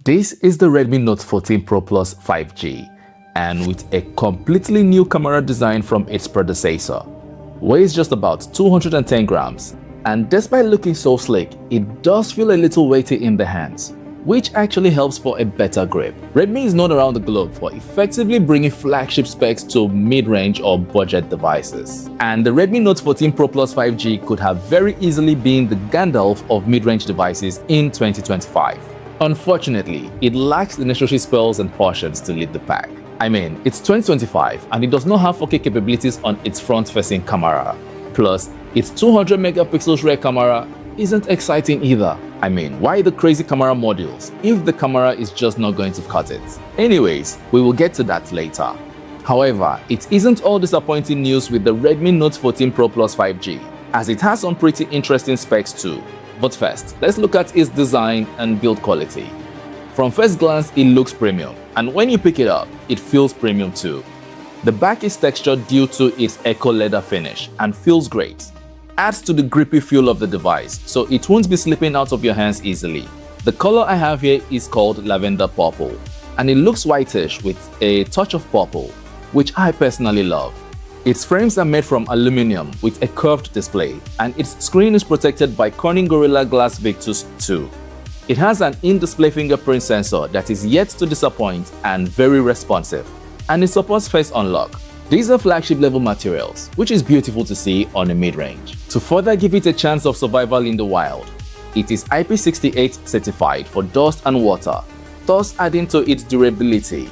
This is the Redmi Note 14 Pro Plus 5G, and with a completely new camera design from its predecessor. Weighs just about 210 grams, and despite looking so sleek, it does feel a little weighty in the hands, which actually helps for a better grip. Redmi is known around the globe for effectively bringing flagship specs to mid-range or budget devices. And the Redmi Note 14 Pro Plus 5G could have very easily been the Gandalf of mid-range devices in 2025. Unfortunately, it lacks the necessary spells and portions to lead the pack. I mean, it's 2025 and it does not have 4K capabilities on its front-facing camera. Plus, its 200 megapixels rear camera isn't exciting either. I mean, why the crazy camera modules if the camera is just not going to cut it? Anyways, we will get to that later. However, it isn't all disappointing news with the Redmi Note 14 Pro Plus 5G, as it has some pretty interesting specs too. But first, let's look at its design and build quality. From first glance, it looks premium, and when you pick it up, it feels premium too. The back is textured due to its eco leather finish and feels great. Adds to the grippy feel of the device, so it won't be slipping out of your hands easily. The color I have here is called lavender purple, and it looks whitish with a touch of purple, which I personally love. Its frames are made from aluminum with a curved display, and its screen is protected by Corning Gorilla Glass Victus 2. It has an in-display fingerprint sensor that is yet to disappoint and very responsive, and it supports face unlock. These are flagship level materials, which is beautiful to see on a mid-range. To further give it a chance of survival in the wild, it is IP68 certified for dust and water, thus adding to its durability.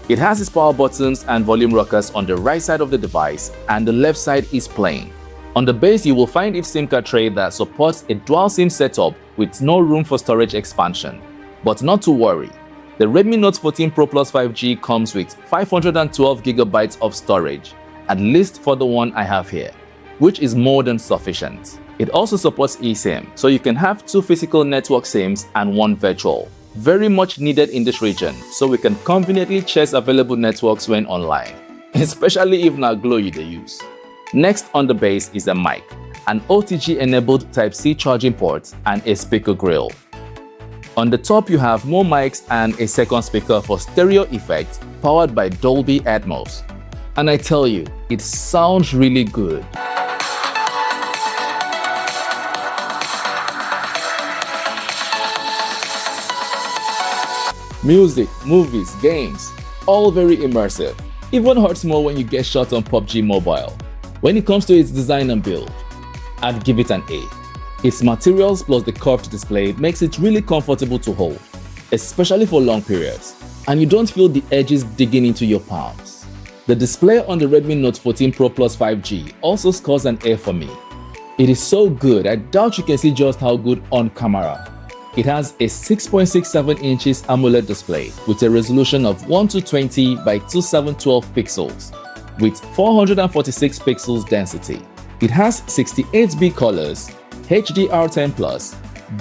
It has its power buttons and volume rockers on the right side of the device, and the left side is plain. On the base, you will find its SIM card tray that supports a dual SIM setup with no room for storage expansion. But not to worry, the Redmi Note 14 Pro Plus 5G comes with 512GB of storage, at least for the one I have here, which is more than sufficient. It also supports eSIM, so you can have 2 physical network SIMs and 1 virtual. Very much needed in this region, so we can conveniently chase available networks when online, especially if na Glo you dey use. Next on the base is a mic, an OTG-enabled Type-C charging port, and a speaker grill. On the top you have more mics and a second speaker for stereo effect powered by Dolby Atmos. And I tell you, it sounds really good. Music, movies, games, all very immersive. Even hurts more when you get shot on PUBG Mobile. When it comes to its design and build, I'd give it an A. Its materials plus the curved display makes it really comfortable to hold, especially for long periods, and you don't feel the edges digging into your palms. The display on the Redmi Note 14 Pro Plus 5G also scores an A for me. It is so good, I doubt you can see just how good on camera. It has a 6.67 inches AMOLED display with a resolution of 1220 by 2712 pixels with 446 pixels density. It has 68B colors, HDR10+,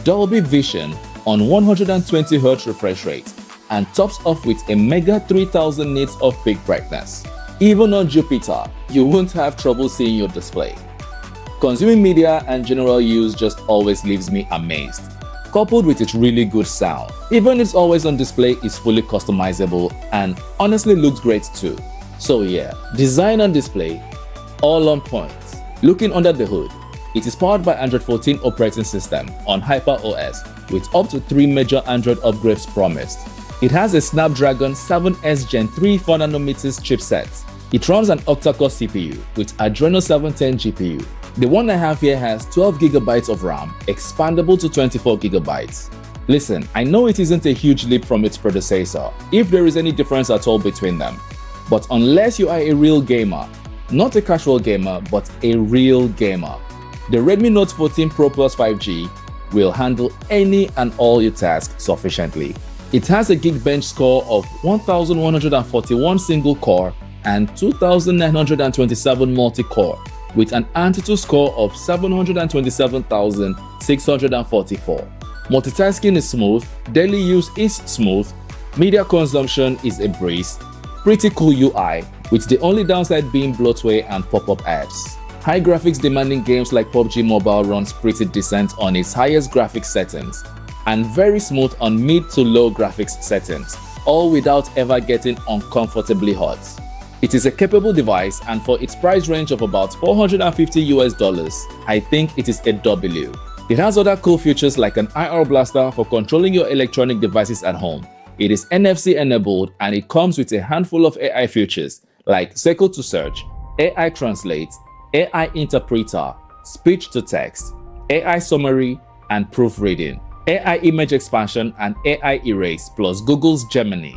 Dolby Vision on 120Hz refresh rate, and tops off with a mega 3000 nits of peak brightness. Even on Jupiter, you won't have trouble seeing your display. Consuming media and general use just always leaves me amazed, coupled with its really good sound. Even its always on display is fully customizable and honestly looks great too. So yeah, design and display, all on point. Looking under the hood, it is powered by Android 14 operating system on HyperOS with up to 3 major Android upgrades promised. It has a Snapdragon 7S Gen 3 4nm chipset. It runs an octa-core CPU with Adreno 710 GPU. The one I have here has 12GB of RAM, expandable to 24GB. Listen, I know it isn't a huge leap from its predecessor, if there is any difference at all between them. But unless you are a real gamer, not a casual gamer, but a real gamer, the Redmi Note 14 Pro Plus 5G will handle any and all your tasks sufficiently. It has a Geekbench score of 1141 single core and 2927 multi-core, with an Antutu score of 727,644. Multitasking is smooth, daily use is smooth, media consumption is a breeze, pretty cool UI, with the only downside being bloatware and pop-up ads. High graphics demanding games like PUBG Mobile runs pretty decent on its highest graphics settings, and very smooth on mid to low graphics settings, all without ever getting uncomfortably hot. It is a capable device, and for its price range of about $450 I think it is a W. It has other cool features like an IR blaster for controlling your electronic devices at home. It is NFC enabled, and it comes with a handful of AI features like Circle to Search, AI Translate, AI Interpreter, Speech to Text, AI Summary and Proofreading, AI Image Expansion, and AI Erase plus Google's Gemini.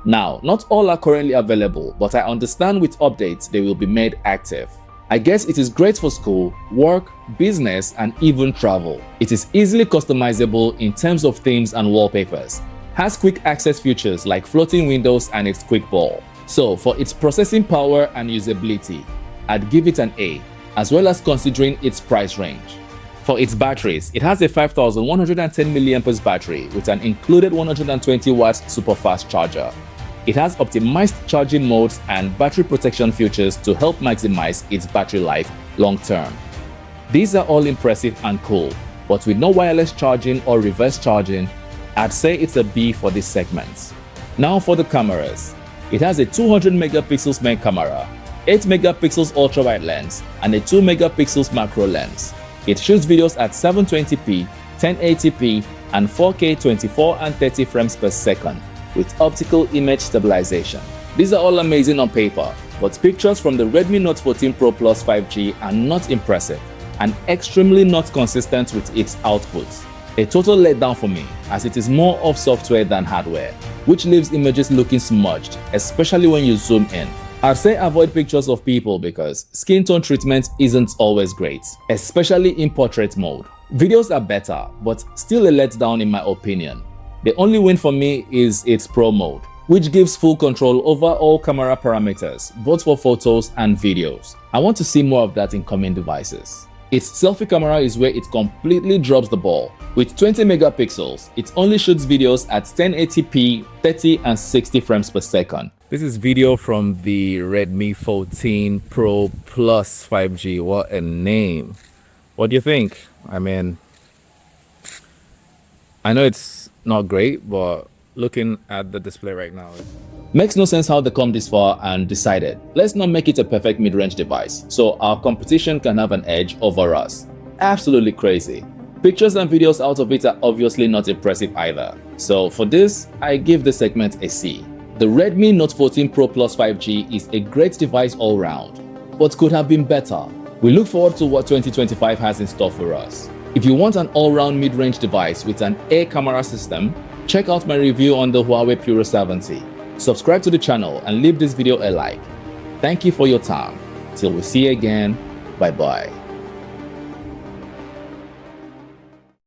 Now, not all are currently available, but I understand with updates they will be made active. I guess it is great for school, work, business, and even travel. It is easily customizable in terms of themes and wallpapers. Has quick access features like floating windows and its quick ball. So for its processing power and usability, I'd give it an A, as well as considering its price range. For its batteries, it has a 5110 mAh battery with an included 120 watts super fast charger. It has optimized charging modes and battery protection features to help maximize its battery life long term. These are all impressive and cool, but with no wireless charging or reverse charging, I'd say it's a B for this segment. Now for the cameras. It has a 200 megapixels main camera, 8 megapixels ultra-wide lens, and a 2 megapixels macro lens. It shoots videos at 720p, 1080p, and 4K 24 and 30 frames per second with optical image stabilization. These are all amazing on paper, but pictures from the Redmi Note 14 Pro Plus 5G are not impressive and extremely not consistent with its output. A total letdown for me, as it is more of software than hardware, which leaves images looking smudged, especially when you zoom in. I'd say avoid pictures of people because skin tone treatment isn't always great, especially in portrait mode. Videos are better, but still a letdown in my opinion. The only win for me is its Pro mode, which gives full control over all camera parameters, both for photos and videos. I want to see more of that in coming devices. Its selfie camera is where it completely drops the ball. With 20 megapixels, it only shoots videos at 1080p, 30 and 60 frames per second. This is video from the Redmi 14 Pro Plus 5G. What a name. What do you think? I mean, I know it's not great, but looking at the display right now, makes no sense how they come this far and decided, let's not make it a perfect mid-range device so our competition can have an edge over us. Absolutely crazy. Pictures and videos out of it are obviously not impressive either. So for this, I give the segment a C. The Redmi Note 14 Pro Plus 5G is a great device all round, but could have been better. We look forward to what 2025 has in store for us. If you want an all-round mid-range device with an A camera system, check out my review on the Huawei Puro 70. Subscribe to the channel and leave this video a like. Thank you for your time. Till we see you again, bye bye.